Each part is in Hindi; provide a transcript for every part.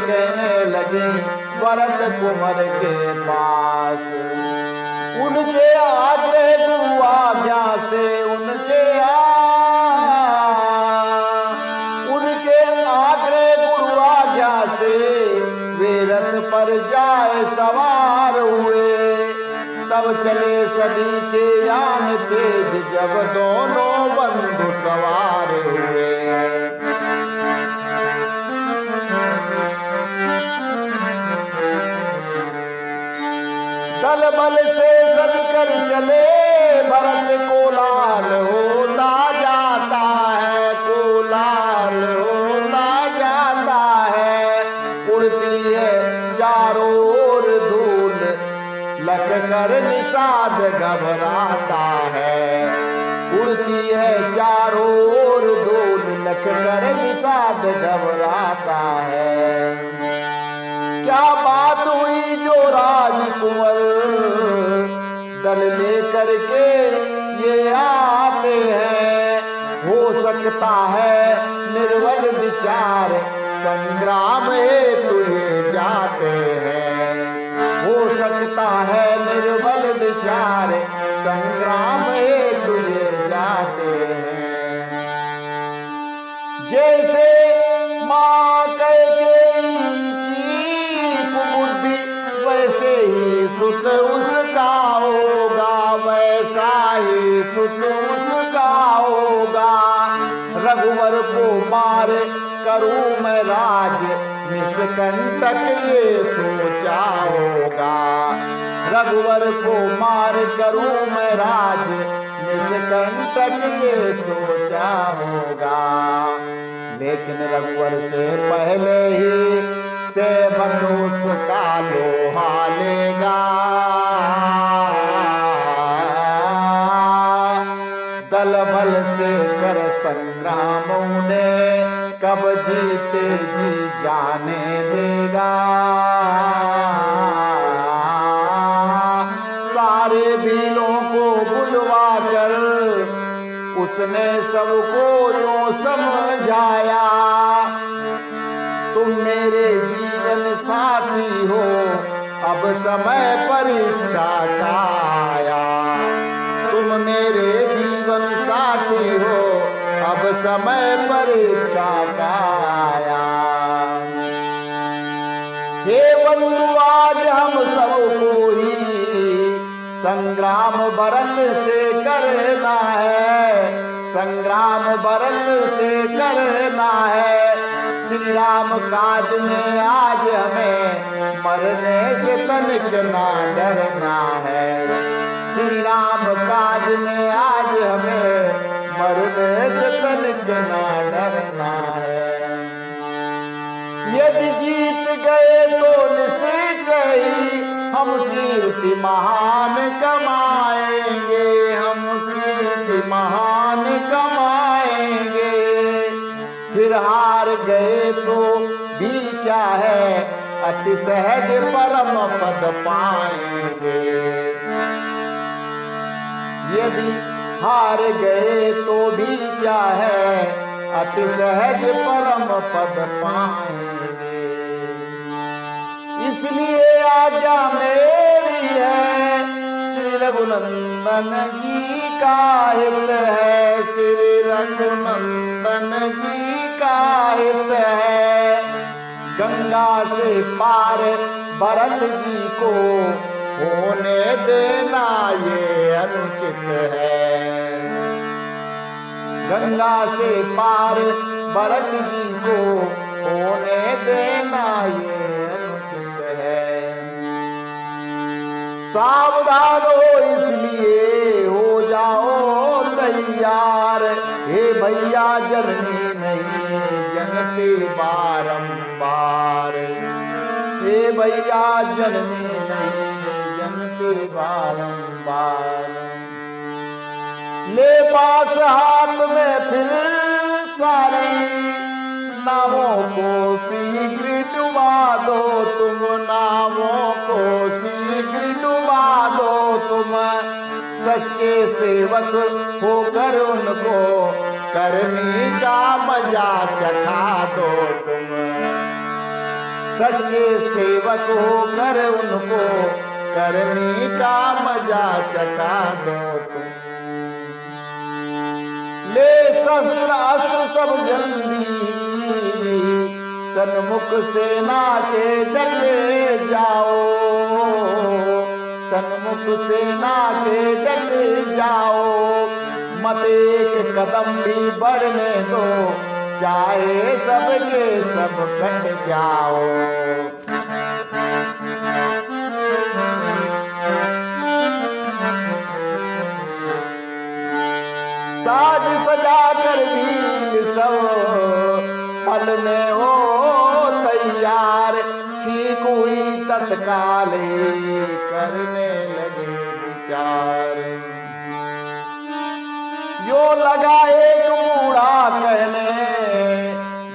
कहने लगी भरत कुंवर के पास। उनके आग्रह गुरु आज्ञा से उनके आग्रह गुरु आज्ञा से वे रथ पर जाए सवार हुए। तब चले सभी के यान तेज जब दोनों बंधु सवार हुए। दल बल से सज कर चले भरत कोलाहल होता जाता है, कोलाहल होता जाता है। उड़ती है चारों ओर धूल लख कर निषाद घबराता है। उड़ती है चारों ओर धूल लख कर निषाद घबराता है। क्या बात हुई जो राजकुंवर दल लेकर के ये आते हैं। हो सकता है निर्बल विचार संग्राम हेतु ये जाते हैं। हो सकता है निर्बल विचार संग्राम हेतु ये जाते हैं। जैसे माँ कैकेयी की कुबुद्धि वैसे ही सुत उसका होगा, वैसा ही सुत उसका होगा। रघुवर को मार करूं मैं राज निष्कंटक ये सोचा होगा। रघुवर को मार करूं मैं राज निष्कंटक ये सोचा होगा। लेकिन रघुवर से पहले ही सेवक उसका लोहा लेगा। दल बल से कर संग्राम उन्हें कब जीते जी जाने देगा। सारे भीलों को बुलवा कर उसने सबको यूं समझाया। तुम मेरे जीवन साथी हो अब समय परीक्षा का आया। तुम मेरे जीवन साथी हो अब समय परीक्षा का आया। हे बंधु आज हम सबको ही संग्राम भरत से करना है, संग्राम भरत से करना है। श्री राम काज में आज हमें मरने से तनिक ना डरना है। श्री राम काज में आज हमें मरने से तनिक ना डरना है। यदि जीत गए तो निश्चय हम कीर्ति महान कमाएंगे, हम कीर्ति महान कमाएंगे। फिर हार गए तो भी क्या है अति सहज परम पद पाएंगे। यदि हार गए तो भी क्या है अति सहज परम पद पाएंगे। इसलिए आज्ञा मेरी है श्री रघुनंदन जी का हित है, श्री रघुनंदन जी का हित है। गंगा से पार भरत जी को होने देना ये अनुचित है। गंगा से पार भरत जी को होने देना ये अनुचित है। सावधान हो इसलिए हो जाओ तैयार। हे भैया जननी नहीं जनती बारंबार। हे भैया जननी नहीं जनती बारंबार। ले पास हाथ में फिर सारी नावों को शीघ्र डुबा दो तुम, नावों को शीघ्र डुबा दो तुम। सच्चे सेवक होकर उनको करनी का मजा चखा दो तुम। सच्चे सेवक होकर उनको करने का मजा चखा दो तुम। ले शस्त्र अस्त्र सब जल्दी सन्मुख सेना के डटे जाओ, सन्मुख सेना के डटे जाओ। मत एक कदम भी बढ़ने दो, चाहे सबके सब कट जाओ। साज सजा कर वीर सब पल में हो तैयार, सीख हुई तत्काल करने लगे विचार। यो लगा एक बूढ़ा कहने,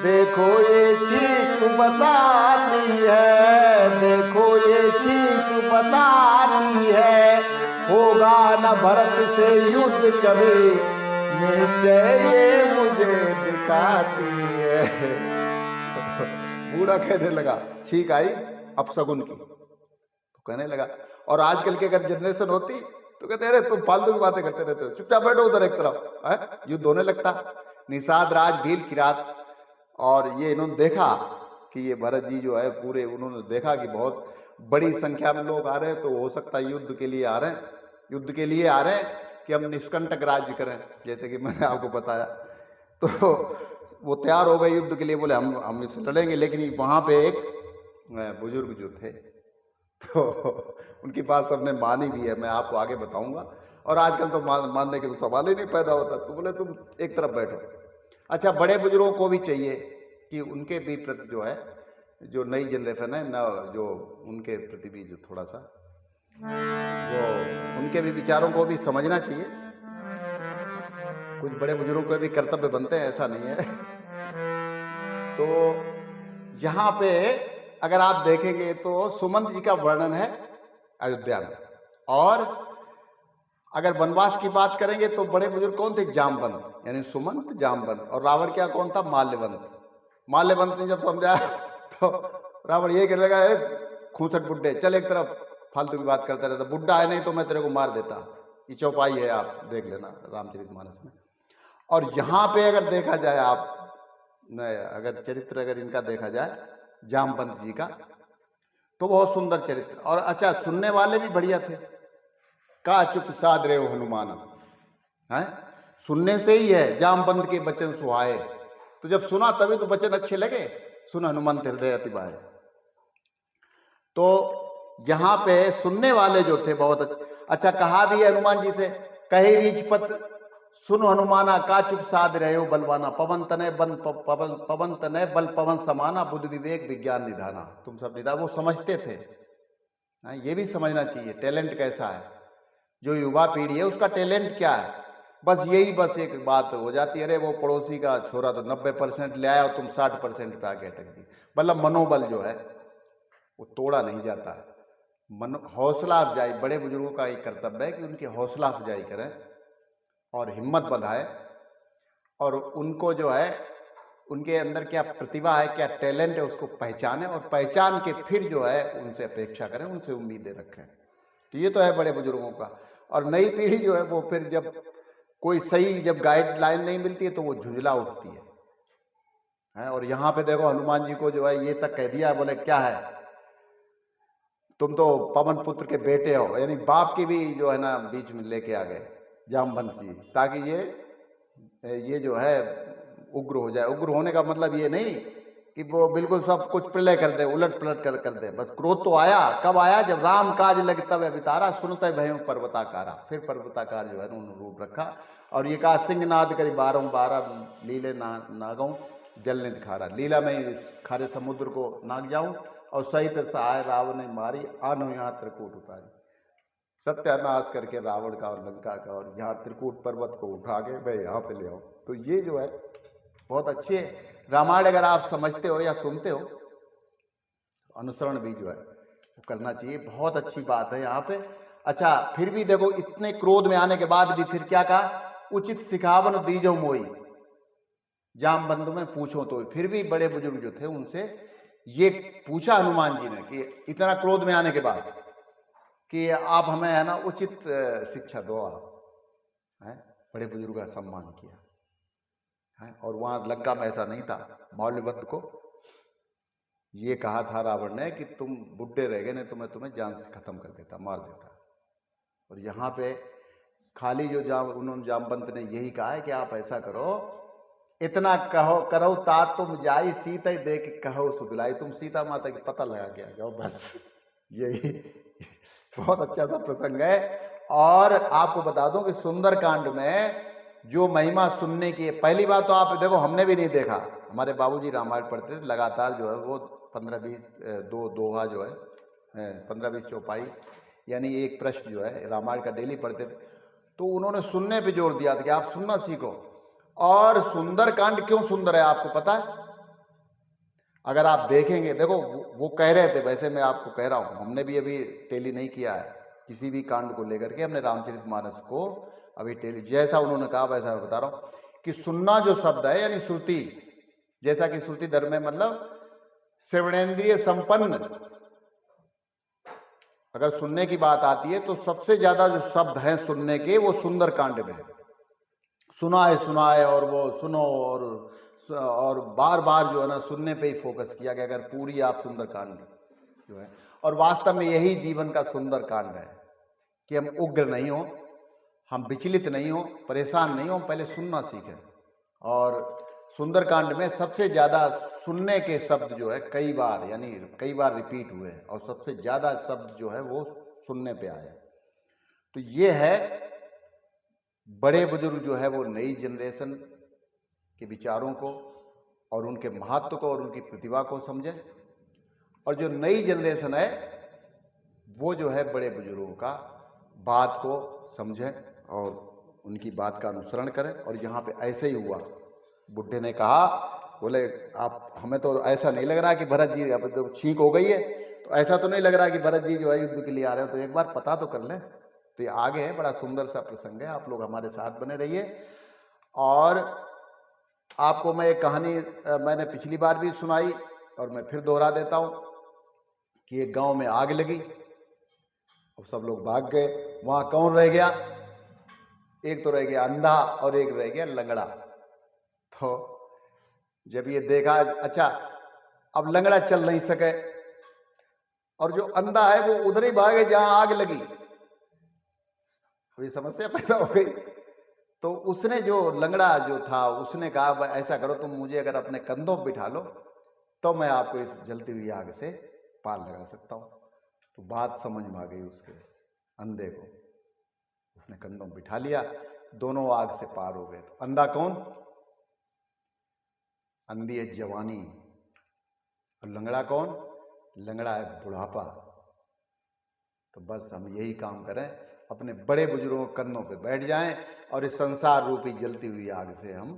देखो ये चीख बताती है, देखो ये चीख बताती है। होगा न भरत से युद्ध कभी, निश्चय ये मुझे दिखाती है। बूढ़ा कहने लगा, छींक आई अपशगुन की, तो कहने लगा। और आजकल की अगर जनरेशन होती तो कहते अरे तुम फालतू की बातें करते रहते हो, चुपचाप बैठो उधर एक तरफ, है युद्ध होने लगता। निषाद राज भील किरात, और ये इन्होंने देखा कि ये भरत जी जो है पूरे, उन्होंने देखा कि बहुत बड़ी संख्या में लोग आ रहे हैं, तो हो सकता है युद्ध के लिए आ रहे हैं, युद्ध के लिए आ रहे हैं कि हम निष्कंटक राज्य करें, जैसे कि मैंने आपको बताया। तो वो तैयार हो गए युद्ध के लिए, बोले हम इससे लड़ेंगे। लेकिन वहाँ पे एक बुजुर्ग जो थे, तो उनकी बात सबने मानी भी है, मैं आपको आगे बताऊंगा। और आजकल तो मानने के तो सवाल ही नहीं पैदा होता, तो बोले तुम एक तरफ बैठो। अच्छा, बड़े बुजुर्गों को भी चाहिए कि उनके भी प्रति जो है, जो नई जनरेशन है ना, जो उनके प्रति भी जो थोड़ा सा वो उनके भी विचारों को भी समझना चाहिए। कुछ बड़े बुजुर्गों के भी कर्तव्य बनते हैं, ऐसा नहीं है। तो यहाँ पे अगर आप देखेंगे तो सुमंत जी का वर्णन है अयोध्या में। और अगर वनवास की बात करेंगे तो बड़े बुजुर्ग कौन थे? जामवंत, यानी सुमंत जामवंत। और रावण क्या कौन था? माल्यवंत। माल्यवंत ने जब समझाया तो रावण ये कहने लगा, खूंचट बुड्ढे, चल एक तरफ, फालतू की बात करता रहता, बुड्ढा है नहीं तो मैं तेरे को मार देता। ये चौपाई है, आप देख लेना रामचरितमानस में। और यहाँ पे अगर देखा जाए, आप अगर चरित्र अगर इनका देखा जाए जामवंत जी का, तो बहुत सुंदर चरित्र। और अच्छा, सुनने वाले भी बढ़िया थे। का चुप साध रहे हो हनुमान, है सुनने से ही है जामवंत के वचन सुहाए। तो जब सुना तभी तो वचन अच्छे लगे, सुन हनुमान हृदय अति बाहे। तो यहाँ पे सुनने वाले जो थे बहुत अच्छा। कहा भी है हनुमान जी से, कहे रीछपत सुन हनुमाना, का चुप साध रहे हो बलवाना, पवन तनय बल पवन समाना, बुद्धि विवेक विज्ञान निधाना। तुम सब निधान, वो समझते थे। ये भी समझना चाहिए टैलेंट कैसा है, जो युवा पीढ़ी है उसका टैलेंट क्या है। बस यही बस एक बात हो जाती है, अरे वो पड़ोसी का छोरा तो 90% ले आया और तुम 60% पे आके अटक दी। मतलब मनोबल जो है वो तोड़ा नहीं जाता है। हौसला अफजाई, बड़े बुजुर्गों का एक कर्तव्य है कि उनकी हौसला अफजाई करें और हिम्मत बढ़ाए, और उनको जो है उनके अंदर क्या प्रतिभा है, क्या टैलेंट है, उसको पहचाने, और पहचान के फिर जो है उनसे अपेक्षा करें, उनसे उम्मीदें रखें। तो ये तो है बड़े बुजुर्गों का। और नई पीढ़ी जो है वो फिर जब कोई सही जब गाइडलाइन नहीं मिलती है तो वो झुंझला उठती है। और यहाँ पे देखो हनुमान जी को जो है ये तक कह दिया, बोले क्या है, तुम तो पवन पुत्र के बेटे हो, यानी बाप की भी जो है ना बीच में लेके आ गए जामवंत जी, ताकि ये जो है उग्र हो जाए। उग्र होने का मतलब ये नहीं कि वो बिल्कुल सब कुछ प्रलय कर दे, उलट पलट कर दे। बस क्रोध तो आया, कब आया? जब राम काज लग तब अवितारा, सुनते भय पर्वताकारा। फिर पर्वताकार जो है ना उन्होंने रूप रखा और ये कहा, सिंहनाद करी बारंबार लीले नागों जल निध खारा। लीला में इस खारे समुद्र को नाग जाऊं और सहित सहाय रावण ने मारी, आनो यहाँ त्रिकूट उतारी। सत्यानाश करके रावण का और लंका का, और यहाँ त्रिकूट पर्वत को उठा के मैं यहाँ पे ले आऊं। तो ये जो है बहुत अच्छी है रामायण। अगर आप समझते हो या सुनते हो, अनुसरण भी जो है वो करना चाहिए। बहुत अच्छी बात है यहाँ पे। अच्छा, फिर भी देखो इतने क्रोध में आने के बाद भी फिर क्या कहा, उचित सिखावन दीजो मोई, जामवंत में पूछो तो। फिर भी बड़े बुजुर्ग जो थे उनसे ये पूछा हनुमान जी ने कि इतना क्रोध में आने के बाद कि आप हमें है ना उचित शिक्षा दो, आप हैं, बड़े बुजुर्ग का सम्मान किया है। और वहां लंका में ऐसा नहीं था, मौल्यवत को ये कहा था रावण ने कि तुम बुढ़े रह गए, नहीं तो मैं तुम्हें जान से खत्म कर देता, मार देता। और यहाँ पे खाली जो उन्होंने जामवंत ने यही कहा है कि आप ऐसा करो, इतना कहो करो तात तुम जाई सीता ही देख कहो सुधलाई, तुम सीता माता की पता लगा के आ जाओ, बस यही बहुत अच्छा सा प्रसंग है। और आपको बता दूं कि सुंदरकांड में जो महिमा सुनने की, पहली बात तो आप देखो, हमने भी नहीं देखा, हमारे बाबूजी रामायण पढ़ते थे लगातार, जो है वो 15-20 दो दोहा जो है 15-20 चौपाई यानी एक पृष्ठ जो है रामायण का डेली पढ़ते थे। तो उन्होंने सुनने पे जोर दिया था कि आप सुनना सीखो। और सुंदरकांड क्यों सुंदर है आपको पता है? अगर आप देखेंगे, देखो वो कह रहे थे, वैसे मैं आपको कह रहा हूं, हमने भी अभी टेली नहीं किया है किसी भी कांड को लेकर के, हमने रामचरितमानस को अभी टेली, जैसा उन्होंने कहा वैसा मैं बता रहा हूं कि सुनना जो शब्द है यानी श्रुति, जैसा कि श्रुति धर्म में मतलब श्रवणेन्द्रिय संपन्न, अगर सुनने की बात आती है तो सबसे ज्यादा जो शब्द हैं सुनने के वो सुंदरकांड में सुनाए और वो सुनो और बार बार जो है ना सुनने पे ही फोकस किया गया। अगर पूरी आप सुंदरकांड जो है, और वास्तव में यही जीवन का सुंदरकांड है कि हम उग्र नहीं हो, हम विचलित नहीं हो, परेशान नहीं हो, पहले सुनना सीखें। और सुंदरकांड में सबसे ज्यादा सुनने के शब्द जो है कई बार यानी कई बार रिपीट हुए, और सबसे ज्यादा शब्द जो है वो सुनने पे आए। तो ये है बड़े बुजुर्ग जो है वो नई जनरेशन के विचारों को और उनके महत्व को और उनकी प्रतिभा को समझे, और जो नई जनरेशन है वो जो है बड़े बुजुर्गों का बात को समझे और उनकी बात का अनुसरण करें। और यहाँ पे ऐसे ही हुआ, बुढ़े ने कहा, बोले आप, हमें तो ऐसा नहीं लग रहा कि भरत जी अब तो छींक हो गई है, तो ऐसा तो नहीं लग रहा कि भरत जी जो है युद्ध के लिए आ रहे हो, तो एक बार पता तो कर लें। तो ये आगे है, बड़ा सुंदर सा प्रसंग है, आप लोग हमारे साथ बने रहिए। और आपको मैं एक कहानी मैंने पिछली बार भी सुनाई और मैं फिर दोहरा देता हूं कि एक गांव में आग लगी और सब लोग भाग गए। वहां कौन रह गया? एक तो रह गया अंधा और एक रह गया लंगड़ा। तो जब ये देखा, अच्छा अब लंगड़ा चल नहीं सके और जो अंधा है वो उधर ही भागे जहां आग लगी, कोई समस्या पैदा हो गई। तो उसने, जो लंगड़ा जो था, उसने कहा ऐसा करो तुम मुझे अगर अपने कंधों पर बिठा लो तो मैं आपको इस जलती हुई आग से पार लगा सकता हूं। तो बात समझ में आ गई उसके अंधे को, उसने कंधों में बिठा लिया, दोनों आग से पार हो गए। तो अंधा कौन? अंधी है जवानी, और लंगड़ा कौन? लंगड़ा है बुढ़ापा। तो बस हम यही काम करें, अपने बड़े बुजुर्गों के कंधों पे बैठ जाएं और इस संसार रूपी जलती हुई आग से हम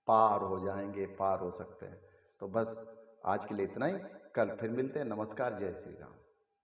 पार हो जाएंगे, पार हो सकते हैं। तो बस आज के लिए इतना ही, कल फिर मिलते हैं। नमस्कार, जय श्री राम।